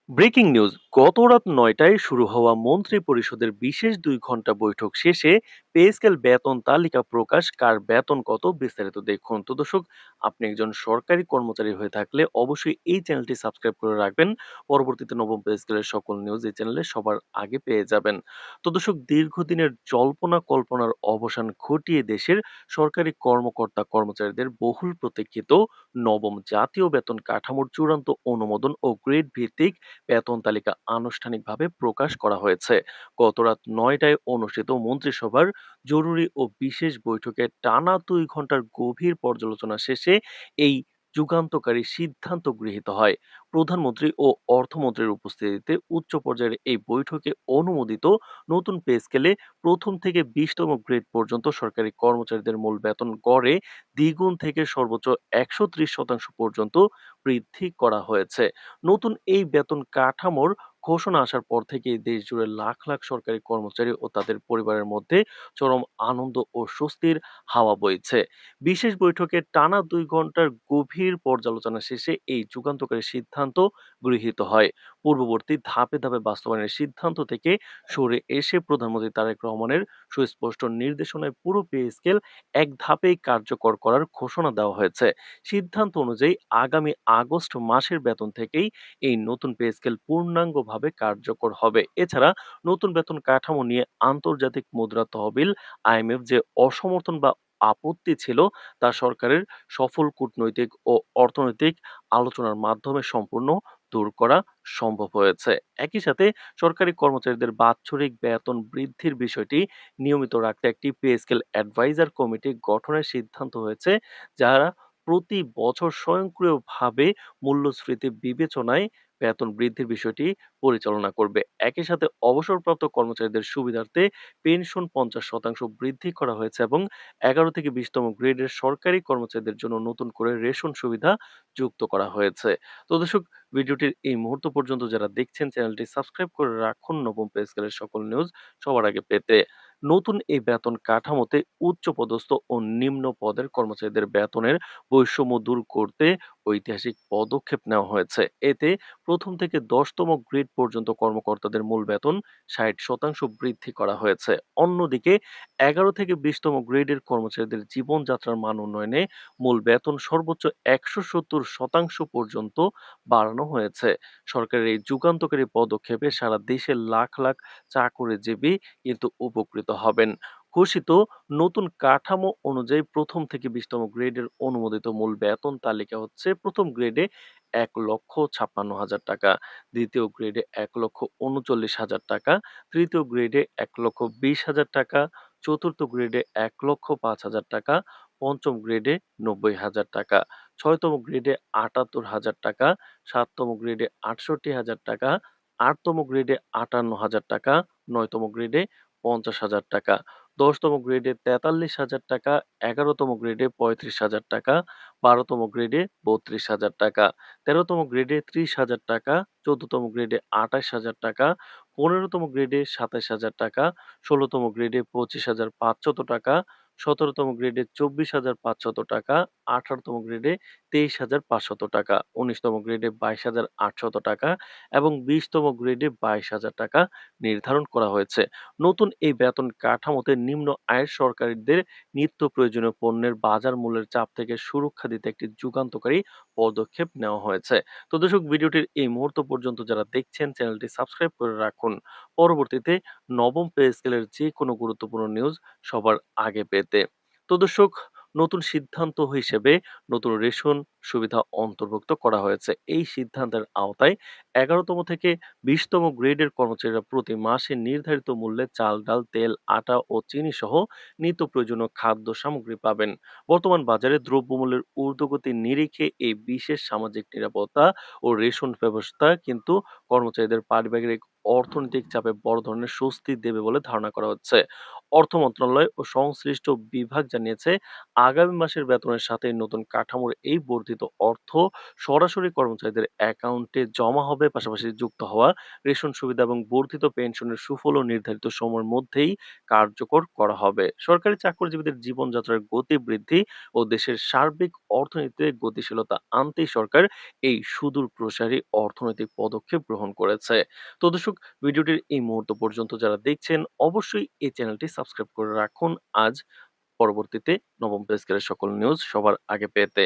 Breaking news, গত রাত ৯টায় শুরু হওয়া মন্ত্রী পরিষদের বিশেষ ২ ঘন্টা বৈঠক শেষে পে স্কেল বেতন তালিকা প্রকাশ, কার বেতন কত বিস্তারিত দেখুন। তো দর্শক, আপনি একজন সরকারি কর্মচারী হয়ে থাকলে অবশ্যই এই চ্যানেলটি সাবস্ক্রাইব করে রাখবেন। পরবর্তীতে নবম পে স্কেলের সকল নিউজ এই চ্যানেলে সবার আগে পেয়ে যাবেন। তো দর্শক, দীর্ঘদিনের জল্পনা কল্পনার অবসান ঘটিয়ে দেশের সরকারি কর্মকর্তা কর্মচারীদের বহুল প্রতীক্ষিত নবম জাতীয় বেতন কাঠামোর চূড়ান্ত অনুমোদন ও গ্রেড ভিত্তিক বেতন তালিকা আনুষ্ঠানিকভাবে প্রকাশ করা হয়েছে। গতরাত ৯টায় অনুষ্ঠিত মন্ত্রিসভার জরুরি ও বিশেষ বৈঠকে টানা ২ ঘন্টার গভীর পর্যালোচনা শেষে এই যুগান্তকারী সিদ্ধান্ত গৃহীত হয়। প্রধানমন্ত্রী ও অর্থমন্ত্রীর উপস্থিতিতে উচ্চ পর্যায়ের এই বৈঠকে অনুমোদিত নতুন পে স্কেলে প্রথম থেকে ২০তম গ্রেড পর্যন্ত সরকারি কর্মচারীদের মূল বেতন গড়ে দ্বিগুণ থেকে সর্বোচ্চ ১৩০% পর্যন্ত বৃদ্ধি করা হয়েছে। নতুন এই বেতন কাঠামোর ঘোষণা আসার পর থেকেই দেশ জুড়ে লাখ লাখ সরকারি কর্মচারী ও তাদের পরিবারের মধ্যে চরম আনন্দ ও স্বস্তির হাওয়া বইছে। বিশেষ বৈঠকে টানা ২ ঘন্টার গভীর পর্যালোচনা শেষে এই যুগান্তকারী সিদ্ধান্ত গৃহীত হয়। পূর্ববর্তী ধাপে ধাপে বাস্তবায়নের সিদ্ধান্ত থেকে সরে এসে প্রধানমন্ত্রী তারেক রহমানের সুস্পষ্ট নির্দেশনায় পুরো পে স্কেল এক ধাপেই কার্যকর করার ঘোষণা দেওয়া হয়েছে। সিদ্ধান্ত অনুযায়ী আগামী আগস্ট মাসের বেতন থেকেই এই নতুন পে স্কেল পূর্ণাঙ্গভাবে কার্যকর হবে। এছাড়া নতুন বেতন কাঠামো নিয়ে আন্তর্জাতিক মুদ্রা তহবিল আইএমএফ যে অসমর্থন বা আপত্তি ছিল, তা সরকারের সফল কূটনৈতিক ও অর্থনৈতিক আলোচনার মাধ্যমে সম্পূর্ণ দূর করা সম্ভব হয়েছে। একই সাথে সরকারি কর্মচারীদের বাৎসরিক বেতন বৃদ্ধির বিষয়টি নিয়মিত রাখতে একটি পে স্কেল অ্যাডভাইজার কমিটি গঠনের সিদ্ধান্ত হয়েছে, যারা প্রতি বছর স্বয়ংক্রিয়ভাবে মূল্যস্ফীতি বিবেচনায় বেতন বৃদ্ধির বিষয়টি পরিচালনা করবে। একই সাথে অবসরপ্রাপ্ত কর্মচারীদের সুবিধার্থে পেনশন ৫০% বৃদ্ধি করা হয়েছে এবং ১১ থেকে ২০তম গ্রেডের সরকারি কর্মচারীদের জন্য নতুন করে রেশন সুবিধা যুক্ত করা হয়েছে। তো দর্শক, ভিডিওটির এই মুহূর্ত পর্যন্ত যারা দেখছেন, চ্যানেলটি সাবস্ক্রাইব করে রাখুন নবম পে স্কেলের সকল নিউজ সবার আগে পেতে। নতুন এই বেতন কাঠামোতে উচ্চপদস্থ ও নিম্ন পদের কর্মচারীদের বেতনের বৈষম্য দূর করতে ঐতিহাসিক পদক্ষেপ নেওয়া হয়েছে। এতে প্রথম থেকে ১০তম গ্রেড পর্যন্ত কর্মকর্তাদের মূল বেতন ৬০% বৃদ্ধি করা হয়েছে। অন্যদিকে ১১ থেকে ২০তম গ্রেডের কর্মচারীদের জীবনযাত্রার মান উন্নয়নে মূল বেতন সর্বোচ্চ ১৭০% পর্যন্ত বাড়ানো হয়েছে। সরকারের এই যুগান্তকারী পদক্ষেপে সারা দেশের লাখ লাখ চাকরিজীবী কিন্তু উপকৃত হবেন। ঘোষিত নতুন কাঠামো অনুযায়ী প্রথম থেকে ২০তম গ্রেডের অনুমোদিত মূল বেতন তালিকা হচ্ছে: প্রথম গ্রেডে ১,৫৬,০০০ টাকা, দ্বিতীয় গ্রেডে ১,৩৯,০০০ টাকা, তৃতীয় গ্রেডে ১,২০,০০০ টাকা, চতুর্থ গ্রেডে ১,০৫,০০০ টাকা, পঞ্চম গ্রেডে ৯০,০০০ টাকা, ছয়তম গ্রেডে ৭৮,০০০ টাকা, সাততম গ্রেডে ৬৮,০০০ টাকা, আটতম গ্রেডে ৫৮,০০০ টাকা, নয়তম গ্রেডে ৫০,০০০ টাকা, ১০তম গ্রেডে ৪৩,০০০ টাকা, ১১তম গ্রেডে ৩৫,০০০ টাকা, ১২তম গ্রেডে ৩২,০০০ টাকা, ১৩তম গ্রেডে ৩০,০০০ টাকা, ১৪তম গ্রেডে ২৮,০০০ টাকা, ১৫তম গ্রেডে ২৭,০০০ টাকা, ১৬তম গ্রেডে ২৫,৫০০ টাকা, ১৭তম গ্রেডে ২৪,৫০০ টাকা, ১৮তম গ্রেডে ২৩,৫০০ টাকা, ১৯তম গ্রেডে ২২,৮০০ টাকা এবং ২০তম গ্রেডে ২২,০০০ টাকা নির্ধারণ করা হয়েছে। নতুন এই বেতন কাঠামোতে নিম্ন আয়ের সরকারিদের নিত্য প্রয়োজনীয় পণ্যের বাজার মূল্যের চাপ থেকে সুরক্ষা দিতে একটি যুগান্তকারী পদক্ষেপ নেওয়া হয়েছে। তো দর্শক, ভিডিওটির এই মুহূর্ত পর্যন্ত যারা দেখছেন, চ্যানেলটি সাবস্ক্রাইব করে রাখুন। পরবর্তীতে নবম পে স্কেলের যে কোনো গুরুত্বপূর্ণ নিউজ সবার আগে পেতে। তো দর্শক, নতুন সিদ্ধান্ত হিসেবে নতুন রেশন সুবিধা অন্তর্ভুক্ত করা হয়েছে। এই সিদ্ধান্তের আওতায় ১১তম থেকে ২০তম গ্রেডের কর্মচারীরা প্রতি মাসে নির্ধারিত মূল্যে চাল, ডাল, তেল, আটা ও চিনি সহ নিত্য প্রয়োজনীয় খাদ্য সামগ্রী পাবেন। বর্তমান বাজারে দ্রব্যমূল্যের ঊর্ধ্বগতির নিরিখে এই বিশেষ সামাজিক নিরাপত্তা ও রেশন ব্যবস্থা কিন্তু কর্মচারীদের পারিবারিক অর্থনৈতিক চাপে বড় ধরনের স্বস্তি দেবে বলে ধারণা করা হচ্ছে। অর্থ মন্ত্রণালয় ও সংশ্লিষ্ট বিভাগ জানিয়েছে, আগামী মাসের বেতনের সাথে নতুন কাঠামোর এই বর্ধিত অর্থ সরাসরি কর্মচারীদের অ্যাকাউন্টে জমা হবে। পাশাপাশি যুক্ত হওয়া রেশন সুবিধা এবং বর্ধিত পেনশনের সুফলও নির্ধারিত সময়ের মধ্যেই কার্যকর করা হবে। সরকারি চাকরিজীবীদের জীবনযাত্রার গতি বৃদ্ধি ও দেশের সার্বিক অর্থনীতিতে গতিশীলতা আনতেই সরকার এই সুদূর প্রসারী অর্থনৈতিক পদক্ষেপ গ্রহণ করেছে। তো দর্শক, ভিডিওটির এই মুহূর্ত পর্যন্ত যারা দেখছেন অবশ্যই এই চ্যানেলটি সাবস্ক্রাইব করে রাখুন আজ পরবর্তীতে নবম পে স্কেলের সকল নিউজ সবার আগে পেতে।